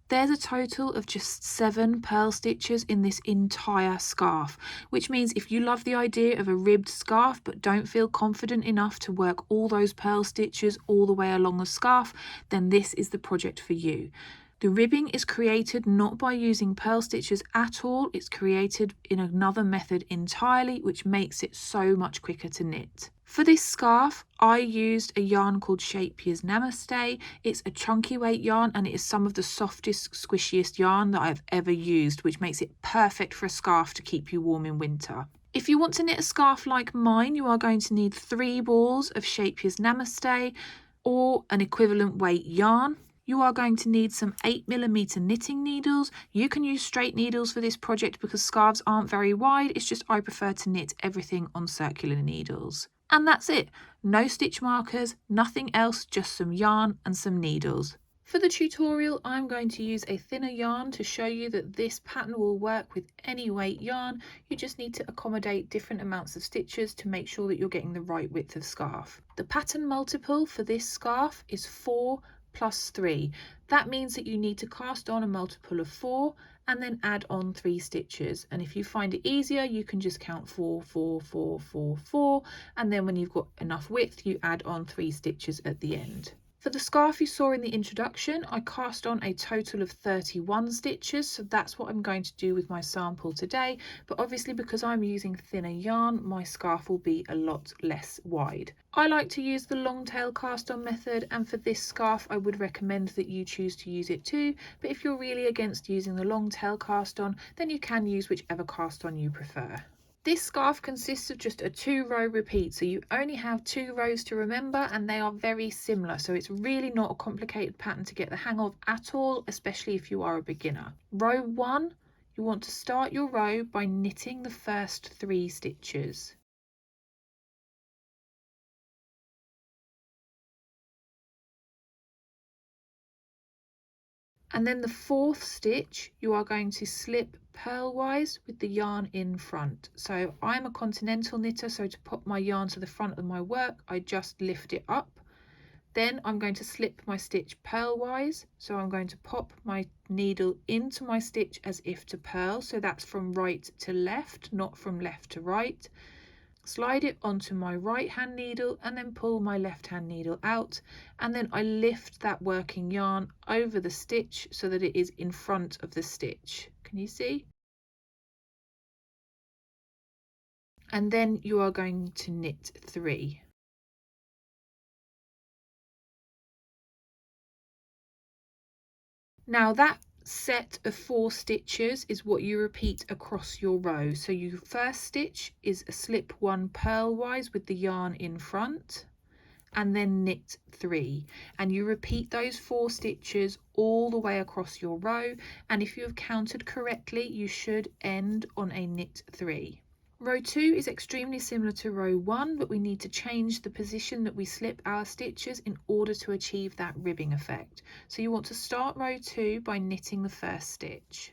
There's a total of just 7 purl stitches in this entire scarf, which means if you love the idea of a ribbed scarf but don't feel confident enough to work all those purl stitches all the way along the scarf, then this is the project for you. The ribbing is created not by using purl stitches at all, it's created in another method entirely, which makes it so much quicker to knit. For this scarf, I used a yarn called Shapier's Namaste. It's a chunky weight yarn and it is some of the softest, squishiest yarn that I've ever used, which makes it perfect for a scarf to keep you warm in winter. If you want to knit a scarf like mine, you are going to need 3 balls of Shapier's Namaste or an equivalent weight yarn. You are going to need some 8mm knitting needles. You can use straight needles for this project because scarves aren't very wide. It's just I prefer to knit everything on circular needles. And that's it. No stitch markers, nothing else, just some yarn and some needles. For the tutorial, I'm going to use a thinner yarn to show you that this pattern will work with any weight yarn. You just need to accommodate different amounts of stitches to make sure that you're getting the right width of scarf. The pattern multiple for this scarf is 4 plus 3. That means that you need to cast on a multiple of 4 and then add on 3 stitches. And if you find it easier, you can just count 4, 4, 4, 4, 4, and then when you've got enough width, you add on 3 stitches at the end. For the scarf you saw in the introduction, I cast on a total of 31 stitches, so that's what I'm going to do with my sample today, but obviously because I'm using thinner yarn, my scarf will be a lot less wide. I like to use the long tail cast on method, and for this scarf I would recommend that you choose to use it too, but if you're really against using the long tail cast on, then you can use whichever cast on you prefer. This scarf consists of just a 2-row repeat, so you only have 2 rows to remember and they are very similar, so it's really not a complicated pattern to get the hang of at all, especially if you are a beginner. Row 1, you want to start your row by knitting the first 3 stitches. And then the 4th stitch you are going to slip purlwise with the yarn in front. So I'm a continental knitter, so to pop my yarn to the front of my work I just lift it up. Then I'm going to slip my stitch purlwise, so I'm going to pop my needle into my stitch as if to purl, so that's from right to left, not from left to right. Slide it onto my right hand needle and then pull my left hand needle out, and then I lift that working yarn over the stitch so that it is in front of the stitch. Can you see? And then you are going to knit 3. Now that set of 4 stitches is what you repeat across your row. So your first stitch is a slip 1 purlwise with the yarn in front and then knit 3, and you repeat those 4 stitches all the way across your row, and if you have counted correctly you should end on a knit 3. Row 2 is extremely similar to row 1, but we need to change the position that we slip our stitches in order to achieve that ribbing effect. So you want to start row 2 by knitting the first stitch.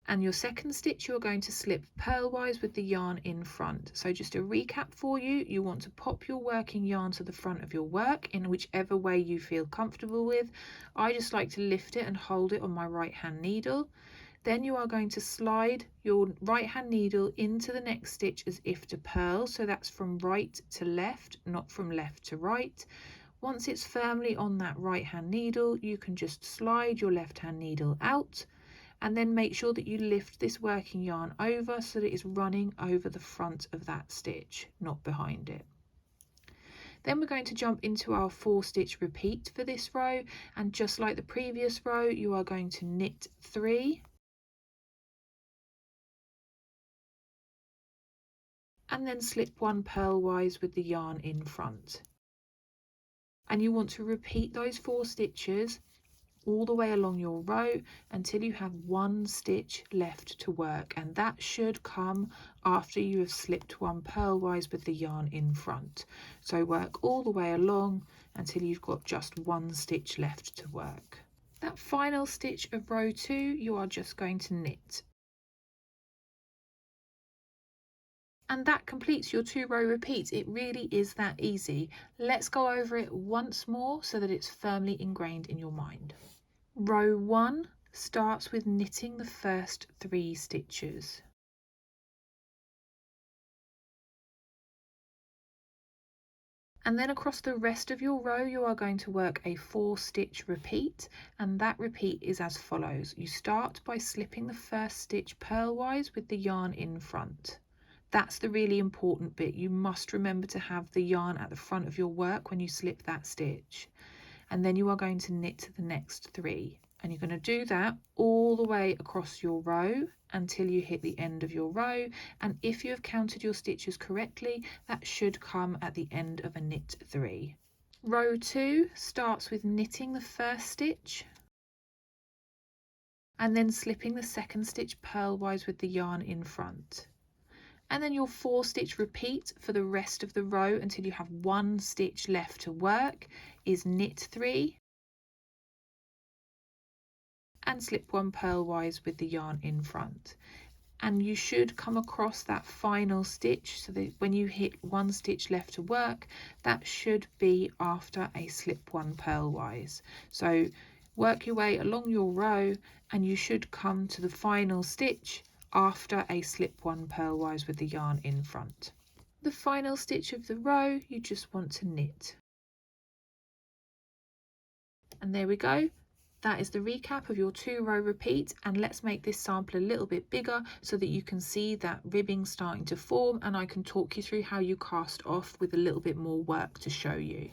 And your second stitch you're going to slip purlwise with the yarn in front. So just a recap for you, you want to pop your working yarn to the front of your work in whichever way you feel comfortable with. I just like to lift it and hold it on my right hand needle. Then you are going to slide your right hand needle into the next stitch as if to purl, so that's from right to left, not from left to right. Once it's firmly on that right hand needle, you can just slide your left hand needle out, and then make sure that you lift this working yarn over so that it is running over the front of that stitch, not behind it. Then we're going to jump into our 4 stitch repeat for this row, and just like the previous row you are going to knit 3 and then slip 1 purlwise with the yarn in front. And you want to repeat those 4 stitches all the way along your row until you have 1 stitch left to work, and that should come after you have slipped 1 purlwise with the yarn in front. So work all the way along until you've got just 1 stitch left to work. That final stitch of row 2 you are just going to knit. And that completes your 2-row repeats. It really is that easy. Let's go over it once more so that it's firmly ingrained in your mind. Row 1 starts with knitting the first 3 stitches. And then across the rest of your row you are going to work a 4-stitch repeat, and that repeat is as follows. You start by slipping the first stitch purlwise with the yarn in front. That's the really important bit. You must remember to have the yarn at the front of your work when you slip that stitch. And then you are going to knit the next 3. And you're going to do that all the way across your row until you hit the end of your row. And if you have counted your stitches correctly, that should come at the end of a knit 3. Row 2 starts with knitting the first stitch and then slipping the second stitch purlwise with the yarn in front. And then your 4-stitch repeat for the rest of the row until you have 1 stitch left to work is knit 3 and slip 1 purlwise with the yarn in front. And you should come across that final stitch so that when you hit 1 stitch left to work, that should be after a slip 1 purlwise. So work your way along your row and you should come to the final stitch after a slip 1 purlwise with the yarn in front. The final stitch of the row you just want to knit. And there we go. That is the recap of your 2-row repeat, and let's make this sample a little bit bigger so that you can see that ribbing starting to form, and I can talk you through how you cast off with a little bit more work to show you.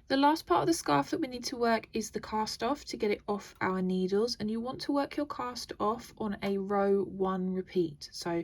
The last part of the scarf that we need to work is the cast off to get it off our needles, and you want to work your cast off on a row 1 repeat. So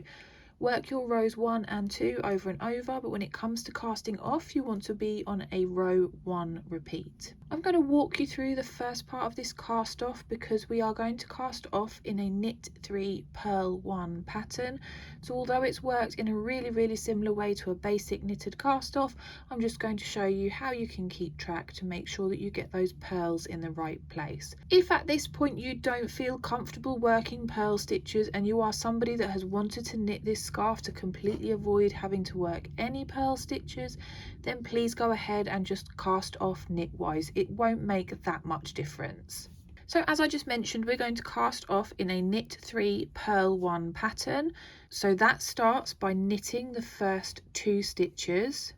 work your rows 1 and 2 over and over, but when it comes to casting off, you want to be on a row 1 repeat. I'm going to walk you through the first part of this cast off because we are going to cast off in a knit 3 purl 1 pattern. So although it's worked in a really similar way to a basic knitted cast off, I'm just going to show you how you can keep track to make sure that you get those purls in the right place. If at this point you don't feel comfortable working purl stitches and you are somebody that has wanted to knit this scarf to completely avoid having to work any purl stitches, then please go ahead and just cast off knitwise. It won't make that much difference. So as I just mentioned, we're going to cast off in a knit 3 purl 1 pattern. So that starts by knitting the first 2 stitches,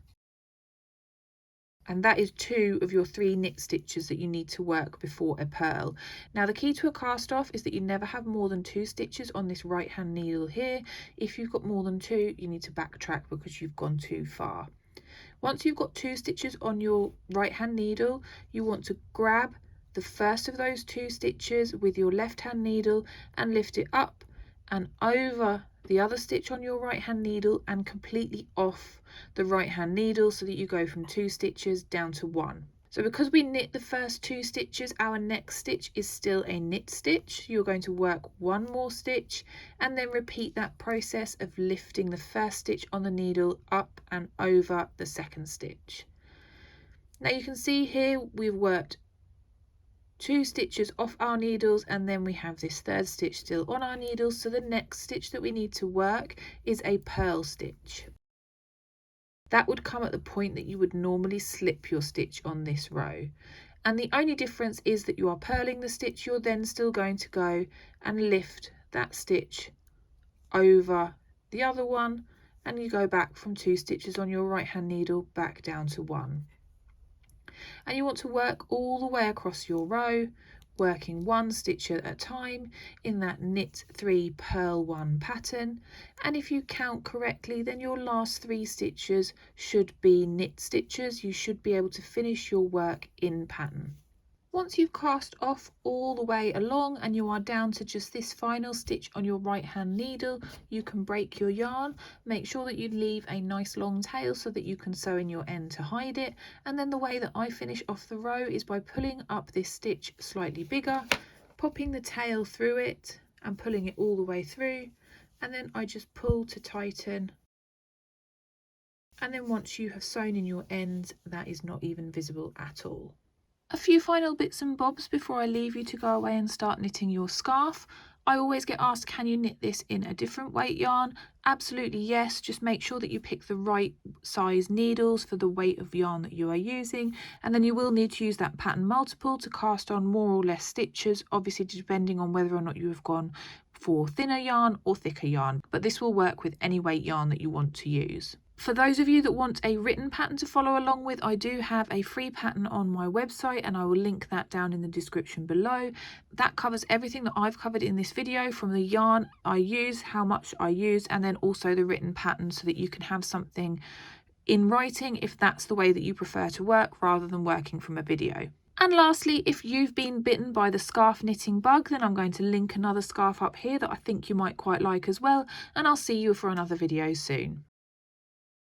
and that is 2 of your 3 knit stitches that you need to work before a purl. Now the key to a cast off is that you never have more than 2 stitches on this right hand needle here. If you've got more than 2, you need to backtrack because you've gone too far. Once you've got 2 stitches on your right hand needle, you want to grab the first of those 2 stitches with your left hand needle and lift it up and over the other stitch on your right hand needle and completely off the right hand needle so that you go from 2 stitches down to 1. So because we knit the first 2 stitches, our next stitch is still a knit stitch. You're going to work 1 more stitch and then repeat that process of lifting the first stitch on the needle up and over the second stitch. Now you can see here we've worked 2 stitches off our needles and then we have this 3rd stitch still on our needles, so the next stitch that we need to work is a purl stitch. That would come at the point that you would normally slip your stitch on this row, and the only difference is that you are purling the stitch. You're then still going to go and lift that stitch over the other one and you go back from 2 stitches on your right hand needle back down to 1. And you want to work all the way across your row, working 1 stitch at a time in that knit 3 purl 1 pattern. And if you count correctly, then your last 3 stitches should be knit stitches. You should be able to finish your work in pattern. Once you've cast off all the way along and you are down to just this final stitch on your right hand needle, you can break your yarn. Make sure that you leave a nice long tail so that you can sew in your end to hide it. And then the way that I finish off the row is by pulling up this stitch slightly bigger, popping the tail through it and pulling it all the way through, and then I just pull to tighten. And then once you have sewn in your ends, that is not even visible at all. A few final bits and bobs before I leave you to go away and start knitting your scarf. I always get asked, can you knit this in a different weight yarn? Absolutely yes, just make sure that you pick the right size needles for the weight of yarn that you are using, and then you will need to use that pattern multiple to cast on more or less stitches, obviously depending on whether or not you have gone for thinner yarn or thicker yarn, but this will work with any weight yarn that you want to use. For those of you that want a written pattern to follow along with, I do have a free pattern on my website and I will link that down in the description below. That covers everything that I've covered in this video, from the yarn I use, how much I use, and then also the written pattern, so that you can have something in writing if that's the way that you prefer to work rather than working from a video. And lastly, if you've been bitten by the scarf knitting bug, then I'm going to link another scarf up here that I think you might quite like as well, and I'll see you for another video soon.